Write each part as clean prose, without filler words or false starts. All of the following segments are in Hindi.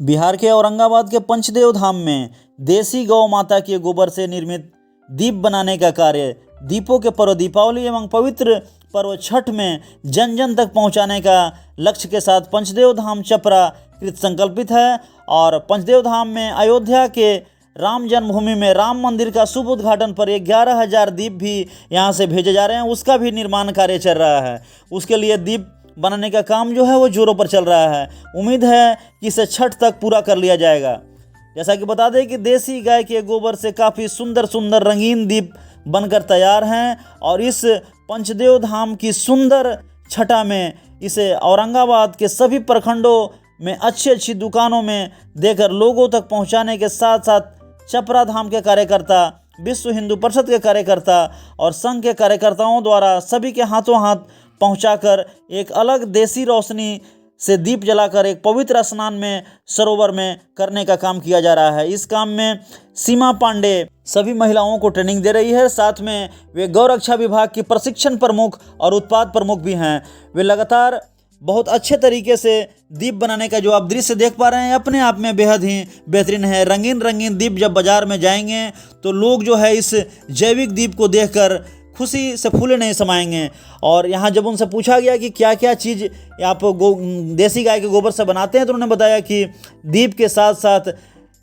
बिहार के औरंगाबाद के पंचदेव धाम में देसी गौ माता के गोबर से निर्मित दीप बनाने का कार्य दीपों के पर्व दीपावली एवं पवित्र पर्व छठ में जन जन तक पहुंचाने का लक्ष्य के साथ पंचदेव धाम चपरा कृत संकल्पित है। और पंचदेव धाम में अयोध्या के राम जन्मभूमि में राम मंदिर का शुभ उद्घाटन पर 11,000 दीप भी यहां से भेजे जा रहे हैं। उसका भी निर्माण कार्य चल रहा है। उसके लिए दीप बनाने का काम जो है वो जोरों पर चल रहा है। उम्मीद है कि इसे छठ तक पूरा कर लिया जाएगा। जैसा कि बता दें कि देसी गाय के गोबर से काफ़ी सुंदर सुंदर रंगीन दीप बनकर तैयार हैं और इस पंचदेव धाम की सुंदर छटा में इसे औरंगाबाद के सभी प्रखंडों में अच्छी अच्छी दुकानों में देकर लोगों तक पहुंचाने के साथ साथ चपरा धाम के कार्यकर्ता, विश्व हिंदू परिषद के कार्यकर्ता और संघ के कार्यकर्ताओं द्वारा सभी के हाथों हाथ पहुंचाकर एक अलग देसी रोशनी से दीप जलाकर एक पवित्र स्नान में सरोवर में करने का काम किया जा रहा है। इस काम में सीमा पांडे सभी महिलाओं को ट्रेनिंग दे रही है। साथ में वे गौरक्षा विभाग की प्रशिक्षण प्रमुख और उत्पाद प्रमुख भी हैं। वे लगातार बहुत अच्छे तरीके से दीप बनाने का जो आप दृश्य देख पा रहे हैं अपने आप में बेहद ही बेहतरीन है। रंगीन रंगीन दीप जब बाजार में जाएंगे तो लोग जो है इस जैविक दीप को देखकर खुशी से फूले नहीं समाएंगे। और यहाँ जब उनसे पूछा गया कि क्या क्या चीज़ आप देसी गाय के गोबर से बनाते हैं तो उन्होंने बताया कि दीप के साथ साथ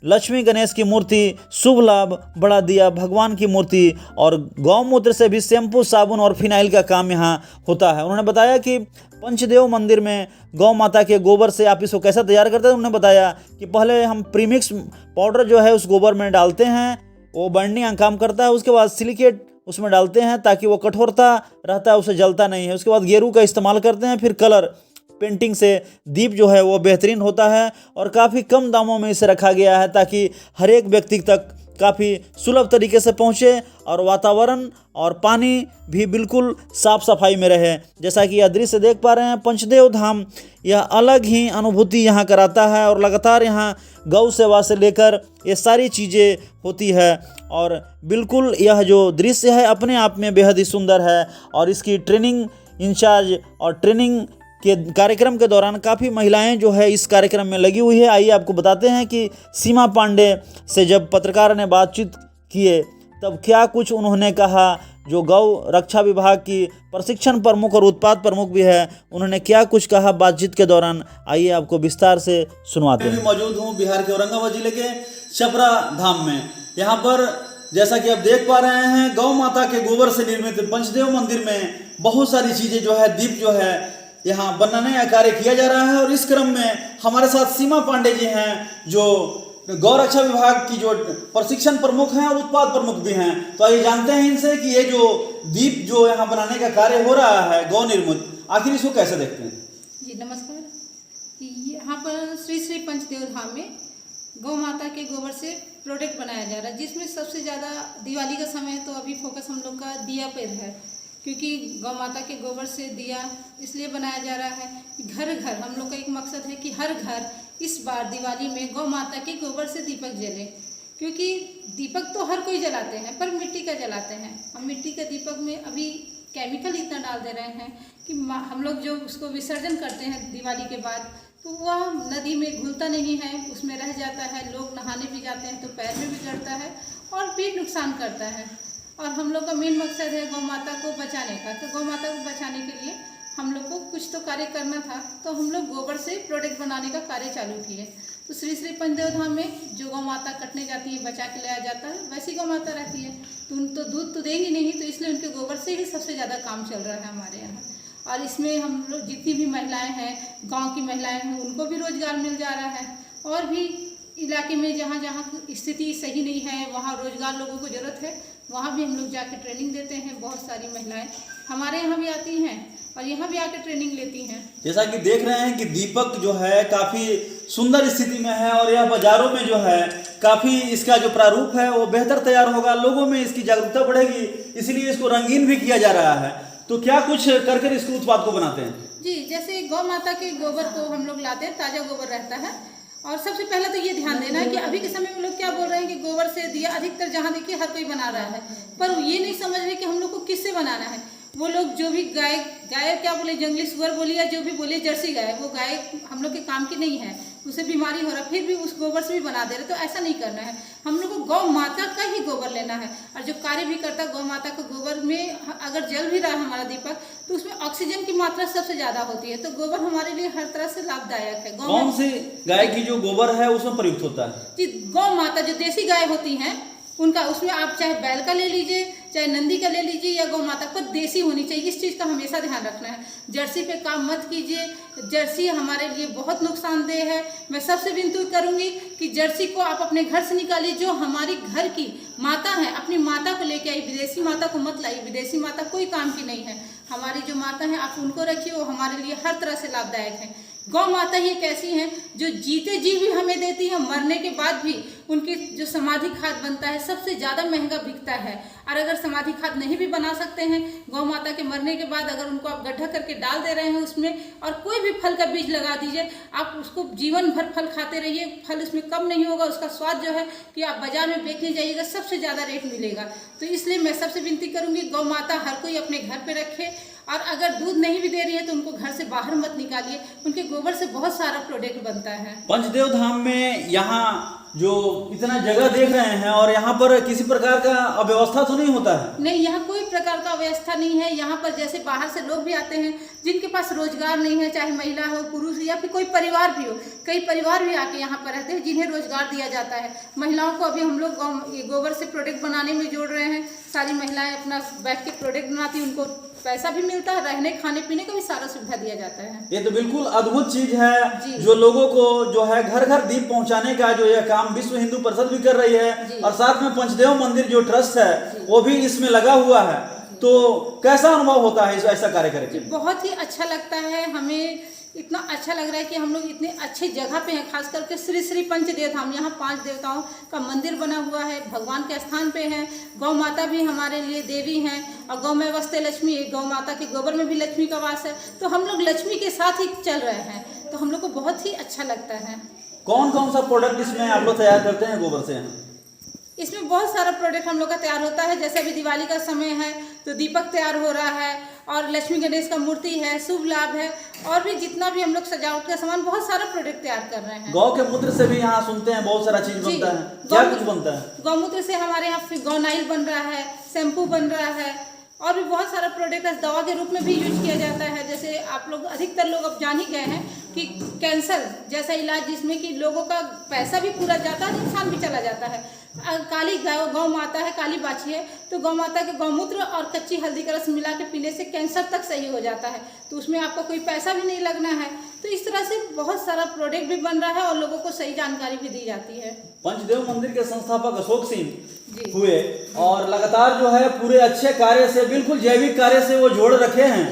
लक्ष्मी गणेश की मूर्ति, शुभ लाभ, बड़ा दिया, भगवान की मूर्ति और गौमूत्र से भी शैम्पू, साबुन और फिनाइल का काम यहाँ होता है। उन्होंने बताया कि पंचदेव मंदिर में गौ माता के गोबर से आप इसको कैसे तैयार करते हैं। उन्होंने बताया कि पहले हम प्रीमिक्स पाउडर जो है उस गोबर में डालते हैं, वो बर्निंग काम करता है। उसके बाद सिलिकेट उसमें डालते हैं ताकि वो कठोरता रहता है, उसे जलता नहीं है। उसके बाद गेरू का इस्तेमाल करते हैं। फिर कलर पेंटिंग से दीप जो है वो बेहतरीन होता है और काफ़ी कम दामों में इसे रखा गया है ताकि हर एक व्यक्ति तक काफ़ी सुलभ तरीके से पहुँचे और वातावरण और पानी भी बिल्कुल साफ़ सफाई में रहे। जैसा कि यह दृश्य देख पा रहे हैं, पंचदेव धाम यह अलग ही अनुभूति यहाँ कराता है और लगातार यहाँ गौ सेवा से लेकर ये सारी चीज़ें होती है। और बिल्कुल यह जो दृश्य है अपने आप में बेहद ही सुंदर है। और इसकी ट्रेनिंग इंचार्ज और ट्रेनिंग के कार्यक्रम के दौरान काफ़ी महिलाएं जो है इस कार्यक्रम में लगी हुई है। आइए आपको बताते हैं कि सीमा पांडे से जब पत्रकार ने बातचीत किए तब क्या कुछ उन्होंने कहा। जो गौ रक्षा विभाग की प्रशिक्षण प्रमुख और उत्पाद प्रमुख भी है, उन्होंने क्या कुछ कहा बातचीत के दौरान, आइए आपको विस्तार से सुनवाते हैं। मौजूद हूँ बिहार के औरंगाबाद जिले के चपरा धाम में। यहाँ पर जैसा कि आप देख पा रहे हैं गौ माता के गोबर से निर्मित पंचदेव मंदिर में बहुत सारी चीज़ें जो है दीप जो है यहाँ बनाने का कार्य किया जा रहा है। और इस क्रम में हमारे साथ सीमा पांडे जी हैं जो गौरक्षा विभाग की जो प्रशिक्षण प्रमुख हैं और उत्पाद प्रमुख भी हैं। तो आइए जानते हैं इनसे कि ये जो दीप जो यहाँ बनाने का कार्य हो रहा है गौ निर्मित, आखिर इसको कैसे देखते हैं। जी नमस्कार। यहाँ पर श्री श्री पंचदेव धाम में गौ माता के गोबर से प्रोडक्ट बनाया जा रहा है, जिसमें सबसे ज़्यादा दिवाली का समय तो अभी फोकस हम लोग का दिया पर है, क्योंकि गौ माता के गोबर से दिया इसलिए बनाया जा रहा है कि घर घर हम लोग का एक मकसद है कि हर घर इस बार दिवाली में गौ माता के गोबर से दीपक जले। क्योंकि दीपक तो हर कोई जलाते हैं पर मिट्टी का जलाते हैं। हम मिट्टी के दीपक में अभी केमिकल इतना डाल दे रहे हैं कि हम लोग जो उसको विसर्जन करते हैं दिवाली के बाद तो वह नदी में घुलता नहीं है, उसमें रह जाता है। लोग नहाने भी जाते हैं तो पैर में भी चढ़ता है और भी नुकसान करता है। और हम लोग का मेन मकसद है गौ माता को बचाने का। तो गौ माता को बचाने के लिए हम लोग को कुछ तो कार्य करना था, तो हम लोग गोबर से प्रोडक्ट बनाने का कार्य चालू किए। तो श्री श्री पंचदेव धाम में जो गौ माता कटने जाती है, बचा के लाया जाता है, वैसी गौ माता रहती है तो उन तो दूध तो देंगी नहीं, तो इसलिए उनके गोबर से ही सबसे ज़्यादा काम चल रहा है हमारे यहाँ। और इसमें हम लोग जितनी भी महिलाएँ हैं, गाँव की महिलाएँ हैं, उनको भी रोज़गार मिल जा रहा है। और भी इलाके में जहाँ जहाँ स्थिति सही नहीं है, वहाँ रोज़गार लोगों को ज़रूरत है, वहाँ भी हम लोग जाके ट्रेनिंग देते हैं। बहुत सारी महिलाएं हमारे यहाँ भी आती हैं और यहाँ भी आके ट्रेनिंग लेती हैं। जैसा कि देख रहे हैं कि दीपक जो है काफ़ी सुंदर स्थिति में है और यह बाजारों में जो है काफ़ी इसका जो प्रारूप है वो बेहतर तैयार होगा, लोगों में इसकी जागरूकता बढ़ेगी, इसलिए इसको रंगीन भी किया जा रहा है। तो क्या कुछ कर इसको उत्पाद को बनाते हैं। जी, जैसे गौ माता के गोबर को हम लोग लाते हैं, ताज़ा गोबर रहता है। और सबसे पहले तो ये ध्यान देना है कि अभी के समय में लोग क्या बोल रहे हैं कि गोबर से दिया अधिकतर जहाँ देखिए हर कोई बना रहा है, पर ये नहीं समझ रहे कि हम लोग को किससे बनाना है। वो लोग जो भी गाय क्या बोले, जंगली सुअर बोली या जो भी बोले, जर्सी गाय, वो गाय हम लोग के काम की नहीं है। उसे बीमारी हो रहा है, फिर भी उस गोबर से भी बना दे रहे, तो ऐसा नहीं करना है। हम लोग को गौ माता का ही गोबर लेना है। और जो कार्य भी करता है गौ माता के गोबर में, अगर जल भी रहा है हमारा दीपक, तो उसमें ऑक्सीजन की मात्रा सबसे ज्यादा होती है। तो गोबर हमारे लिए हर तरह से लाभदायक है। कौन सी गाय की जो गोबर है उसमें प्रयुक्त होता है? जी, गौ माता जो देसी गाय होती हैं उनका, उसमें आप चाहे बैल का ले लीजिए, चाहे नंदी का ले लीजिए, या गौ माता पर देसी होनी चाहिए। इस चीज़ का हमेशा ध्यान रखना है। जर्सी पे काम मत कीजिए, जर्सी हमारे लिए बहुत नुकसानदेह है। मैं सबसे विनती करूंगी कि जर्सी को आप अपने घर से निकालिए। जो हमारी घर की माता है, अपनी माता को लेके आई, विदेशी माता को मत लाइए। विदेशी माता कोई काम की नहीं है। हमारी जो माता है आप उनको रखिए, वो हमारे लिए हर तरह से लाभदायक है। गौ माता ही एक ऐसी हैं जो जीते जी भी हमें देती है, मरने के बाद भी उनकी जो समाधि खाद बनता है सबसे ज़्यादा महंगा बिकता है। और अगर समाधि खाद नहीं भी बना सकते हैं, गौ माता के मरने के बाद अगर उनको आप गड्ढा करके डाल दे रहे हैं उसमें, और कोई भी फल का बीज लगा दीजिए, आप उसको जीवन भर फल खाते रहिए, फल उसमें कम नहीं होगा। उसका स्वाद जो है कि आप बाजार में बेचने जाइएगा सबसे ज़्यादा रेट मिलेगा। तो इसलिए मैं सबसे विनती करूँगी, गौ माता हर कोई अपने घर पर रखे। और अगर दूध नहीं भी दे रही है तो उनको घर से बाहर मत निकालिए। उनके गोबर से बहुत सारा प्रोडक्ट बनता है। पंचदेव धाम में यहाँ जो इतना जगह देख रहे हैं, और यहाँ पर किसी प्रकार का अव्यवस्था तो नहीं होता है? नहीं, यहाँ कोई प्रकार का व्यवस्था नहीं है। यहाँ पर जैसे बाहर से लोग भी आते हैं जिनके पास रोजगार नहीं है, चाहे महिला हो, पुरुष या फिर कोई परिवार भी हो, कई परिवार भी आके यहाँ पर रहते हैं जिन्हें रोजगार दिया जाता है। महिलाओं को अभी हम लोग गोबर से प्रोडक्ट बनाने में जोड़ रहे हैं। सारी महिलाएं अपना बैठ के प्रोडक्ट बनाती हैं, उनको पैसा भी मिलता है, रहने खाने पीने का भी सारा सुविधा दिया जाता है। ये तो बिल्कुल अद्भुत चीज है, जो लोगों को जो है घर घर दीप पहुंचाने का जो यह काम विश्व हिंदू परिषद भी कर रही है, और साथ में पंचदेव मंदिर जो ट्रस्ट है वो भी इसमें लगा हुआ है। तो कैसा अनुभव होता है ऐसा कार्य करके? बहुत ही अच्छा लगता है। हमें इतना अच्छा लग रहा है कि हम लोग इतने अच्छे जगह पे हैं। खास करके श्री श्री पंचदेव धाम, यहाँ 5 देवताओं का मंदिर बना हुआ है, भगवान के स्थान पे है। गौ माता भी हमारे लिए देवी हैं, और गौ में वस्ते लक्ष्मी, गौ माता के गोबर में भी लक्ष्मी का वास है। तो हम लोग लक्ष्मी के साथ ही चल रहे हैं, तो हम लोग को बहुत ही अच्छा लगता है। कौन कौन सा प्रोडक्ट इसमें आप लोग तैयार करते हैं गोबर से? इसमें बहुत सारा प्रोडक्ट हम लोग का तैयार होता है। जैसे अभी दिवाली का समय है तो दीपक तैयार हो रहा है, और लक्ष्मी गणेश का मूर्ति है, शुभ लाभ है, और भी जितना भी हम लोग सजावट का सामान, बहुत सारा प्रोडक्ट तैयार कर रहे हैं। गौ के मूत्र से भी यहाँ सुनते हैं बहुत सारा चीज बनता है, क्या कुछ बनता है? गौमूत्र से हमारे यहाँ फिर गौनाइल बन रहा है, शैम्पू बन रहा है, और भी बहुत सारा प्रोडक्ट है। दवा के रूप में भी यूज किया जाता है। जैसे आप लोग, अधिकतर लोग अब जान ही गए हैं कि कैंसर जैसा इलाज, जिसमें कि लोगों का पैसा भी पूरा जाता है, नुकसान भी चला जाता है। काली गौ माता है, काली बाछी है, तो गौ माता के गौमूत्र और कच्ची हल्दी का रस मिला के पीने से कैंसर तक सही हो जाता है। तो उसमें आपको कोई पैसा भी नहीं लगना है। तो इस तरह से बहुत सारा प्रोडक्ट भी बन रहा है, और लोगों को सही जानकारी भी दी जाती है। पंचदेव मंदिर के संस्थापक अशोक सिंह हुए, और लगातार जो है पूरे अच्छे कार्य से, बिल्कुल जैविक कार्य से वो जोड़ रखे हैं।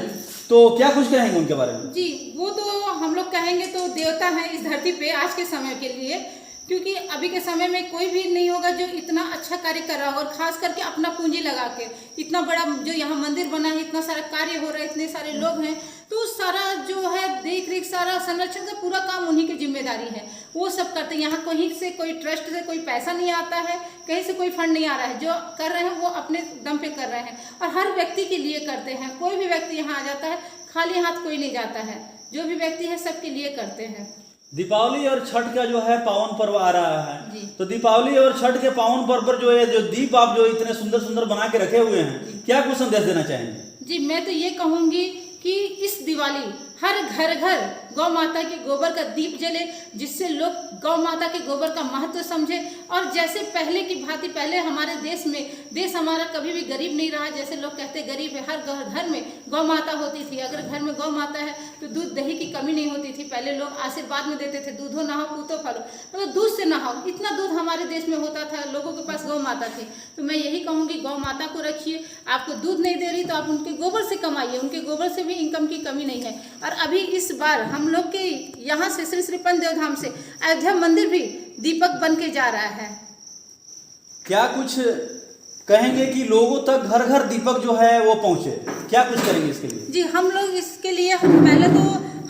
तो क्या कुछ कहेंगे उनके बारे में? जी, वो तो हम लोग कहेंगे तो देवता है इस धरती पे आज के समय के लिए, क्योंकि अभी के समय में कोई भी नहीं होगा जो इतना अच्छा कार्य कर रहा होगा, और खास करके अपना पूंजी लगा के इतना बड़ा जो यहाँ मंदिर बना है, इतना सारा कार्य हो रहा है, इतने सारे लोग हैं, तो सारा जो है देख रेख, सारा संरक्षण का पूरा काम उन्हीं की जिम्मेदारी है। वो सब करते हैं। यहाँ कहीं से कोई ट्रस्ट से कोई पैसा नहीं आता है, कहीं से कोई फंड नहीं आ रहा है। जो कर रहे हैं वो अपने दम पे कर रहे हैं, और हर व्यक्ति के लिए करते हैं। कोई भी व्यक्ति यहाँ आ जाता है, खाली हाथ कोई नहीं जाता है। जो भी व्यक्ति है सबके लिए करते हैं। दीपावली और छठ का जो है पावन पर्व आ रहा है, तो दीपावली और छठ के पावन पर्व पर जो है, जो दीप आप जो इतने सुंदर सुंदर बना के रखे हुए हैं, क्या कुछ संदेश देना चाहेंगे? जी, मैं तो ये कहूँगी कि इस दिवाली हर घर घर गौ माता के गोबर का दीप जले, जिससे लोग गौ माता के गोबर का महत्व समझे। और जैसे पहले की भांति, पहले हमारे देश में, देश हमारा कभी भी गरीब नहीं रहा। जैसे लोग कहते गरीब है, हर घर में गौ माता होती थी। अगर घर में गौ माता है तो दूध दही की कमी नहीं होती थी। पहले लोग आशीर्वाद में देते थे, दूधो नहाओ पूतो फलो, मतलब दूध से नहाओ, इतना दूध हमारे देश में होता था। लोगों के पास गौ माता थी। तो मैं यही कहूँगी, गौ माता को रखिए। आपको दूध नहीं दे रही तो आप उनके गोबर से कमाइए, उनके गोबर से भी इनकम की कमी नहीं है। और अभी इस बार हम लोग के यहाँ से श्री श्री पंचदेव धाम से अयोध्या मंदिर भी दीपक बन के जा रहा है। क्या कुछ कहेंगे कि लोगों तक घर घर दीपक जो है वो पहुंचे, क्या कुछ करेंगे इसके लिए? जी, हम लोग इसके लिए, हम पहले तो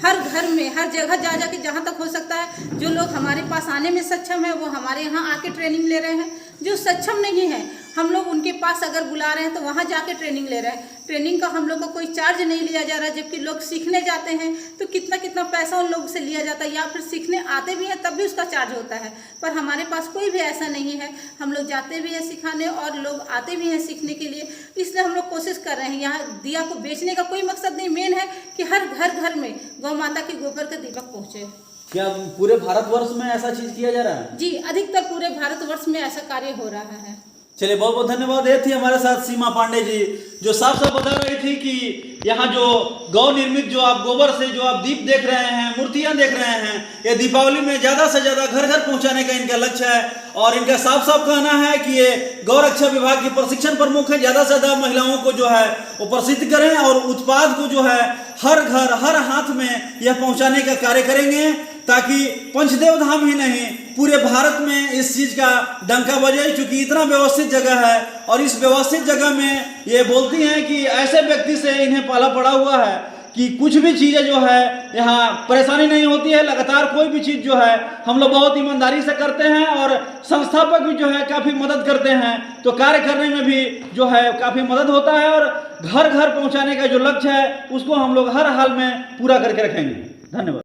हर घर में, हर जगह जा जाके जहाँ तक हो सकता है, जो लोग हमारे पास आने में सक्षम है वो हमारे यहाँ आके ट्रेनिंग ले रहे हैं। जो सक्षम नहीं है हम लोग उनके पास अगर बुला रहे हैं तो वहाँ जाके ट्रेनिंग ले रहे हैं। ट्रेनिंग का हम लोग को कोई चार्ज नहीं लिया जा रहा, जबकि लोग सीखने जाते हैं तो कितना कितना पैसा उन लोग से लिया जाता है, या फिर सीखने आते भी हैं तब भी उसका चार्ज होता है। पर हमारे पास कोई भी ऐसा नहीं है, हम लोग जाते भी हैं सिखाने और लोग आते भी हैं सीखने के लिए। इसलिए हम लोग कोशिश कर रहे हैं, यहाँ दिया को बेचने का कोई मकसद नहीं, मेन है कि हर घर में गौ माता के गोबर का दीपक पहुँचे। क्या पूरे भारतवर्ष में ऐसा चीज किया जा रहा है? जी, अधिकतर पूरे भारतवर्ष में ऐसा कार्य हो रहा है। चलिए, बहुत बहुत धन्यवाद। ये थी हमारे साथ सीमा पांडे जी, जो साफ साफ बता रही थी कि यहाँ जो गौ निर्मित जो आप गोबर से जो आप दीप देख रहे हैं, मूर्तियां देख रहे हैं, ये दीपावली में ज़्यादा से ज़्यादा घर घर पहुँचाने का इनका लक्ष्य है। और इनका साफ साफ कहना है कि ये गौ रक्षा विभाग के प्रशिक्षण प्रमुख है, ज़्यादा से ज़्यादा महिलाओं को जो है वो प्रसिद्ध करें और उत्पाद को जो है हर घर हर हाथ में यह पहुँचाने का कार्य करेंगे, ताकि पंचदेव धाम ही नहीं पूरे भारत में इस चीज़ का डंका बजे। चूँकि इतना व्यवस्थित जगह है और इस व्यवस्थित जगह में ये बोलती हैं कि ऐसे व्यक्ति से इन्हें पाला पड़ा हुआ है कि कुछ भी चीज़ें जो है यहाँ परेशानी नहीं होती है। लगातार कोई भी चीज़ जो है हम लोग बहुत ईमानदारी से करते हैं और संस्थापक भी जो है काफ़ी मदद करते हैं, तो कार्य करने में भी जो है काफ़ी मदद होता है और घर घर पहुँचाने का जो लक्ष्य है उसको हम लोग हर हाल में पूरा करके रखेंगे। धन्यवाद।